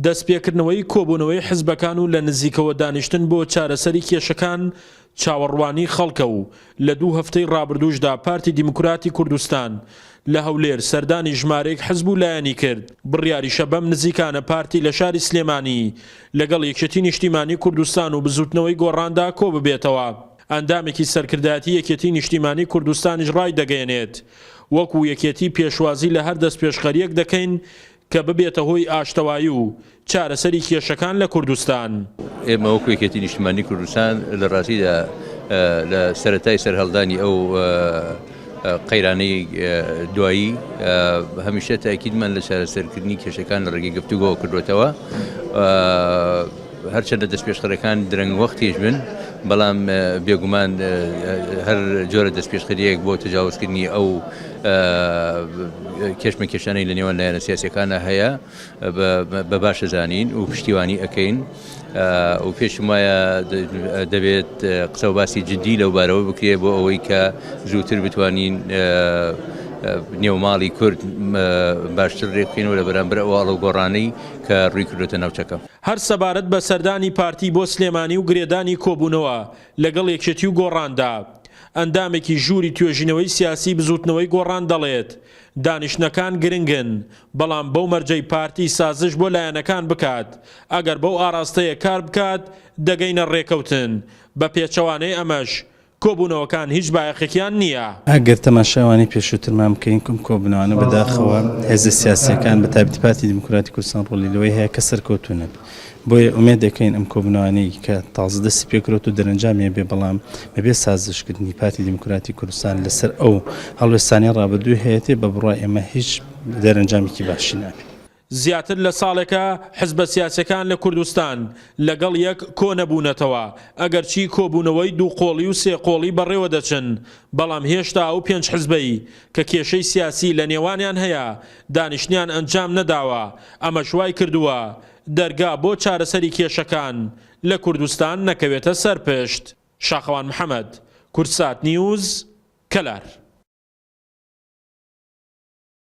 دەستپێکردنەوەی کۆبوونەوەی حیزبەکان و لە نزیکەوە دانیشتن بۆ چارەسەری کێشەکان چاوەڕوانی خەڵکە و لە 2 هەفتەی ڕابردووشدا پارتی دیموکراتی کوردستان لە هەولێر سەردانی ژمارەیەک حیزب و لایەنی کرد. بڕیاریشە بەم نزیکانە پارتی لە شاری سلێمانی لەگەڵ یەکێتی نیشتیمانی کوردستان و بزوتنەوەی گۆڕاندا کۆ ببێتەوە. ئەندامێکی سەرکردایەتی یەکێتی نیشتیمانی کوردستانیش ڕای دەگەیەنێت وەکو یەکێتی پێشوازی لە هەر دەست پێشخەریەک دەکەین کە ببێتە هۆی ئاشتەوایی و چارەسەری کێشەکان لە کوردستان. ئێمە وەکو یەکێتی نیشتیمانی کوردستان لە ڕاستیدا لە سەرەتای سەرهەڵدانی ئەو قەیرانەی دوایی هەمیشە تاکیدمان لە چارەسەرکردنی کێشەکان لە ڕێگەی گفتوگۆ کردوێتەوە. هەرچەندە دەستپێشخەرەکان درەنگ وەختیش بن، بەڵام بێگومان هەر جۆرە دەستپێشخەریەک بۆ تجاوزکردنی ئەو کێشمە کێشانەی لە نێوان لایەنە سیاسیەکانە هەیە بە باشە زانین و پشتیوانی ئەەکەین و پێشم وایە دەبێت قسە و باسی جدی لەو بارەوە بکرێ بۆ ئەوەی کە زووتر بتوانین نێوماڵی کورد باشتر ڕێبخینەوە لە بەرامبەر ئەو ئاڵە گۆڕانەی کە ڕووی کردوتە ناوچەکە. هەر سەبارەت بە سەردانی پارتی بۆ سلێمانی و گرێدانی کۆبوونەوە لەگەڵ یەکێتی و گۆڕاندا ئەندامێکی ژووری توێژینەوەی سیاسی بزوتنەوەی گۆڕان دەڵێت دانیشتنەکان گرنگن، بەڵام بەو مەرجەی پارتی سازش بۆ لایەنەکان بکات. ئەگەر بەو ئاراستەیە کار بکات دەگەینە ڕێکەوتن. بە پێچەوانەی ئەمەش کۆبوونەوەکان هیچ بایەخێکیان نییە. ئەگەر تەماشاوانی پێشووترمان بکەین کۆبوونەوانە بەداخەوە هێزە سیاسیەکان بە تایبەتی پارتی دیموکراتی کوردستان ڕۆڵی لەوەی هەیە کە سەرکەوتونن. بۆیە ئومێد دەکەین ئەم کۆبوونەوانەی کە تازە دەستی پێکرۆت و دەرەنجامیە بێ، بەڵام بەبێ سازشکردنی پارتی دیموکراتی کوردستان لەسەر ئەو هەڵوێستانی ڕابردووی هەیەتێ بە بڕای ئێمە هیچ دەرەنجامێکی باشی نابێت. زیاتر لە ساڵێکە حزبە سیاسەکان لە کوردستان لەگەڵ یەک کۆ نەبوونەتەوە، ئەگەرچی کۆبوونەوەی 2 قۆڵی و 3 قۆڵی بەڕێوە دەچن، بەڵام هێشتا ئەو 5 حزبەی کە کێشەی سیاسی لە نێوانیان هەیە دانیشتیان ئەنجام نەداوە. ئەمە شوای کردووە دەرگا بۆ چارەسەری کێشەکان لە کوردستان نەکەوێتە سەرپشت. شاخەوان محەممەد، کورتسات نیوز، کەلار.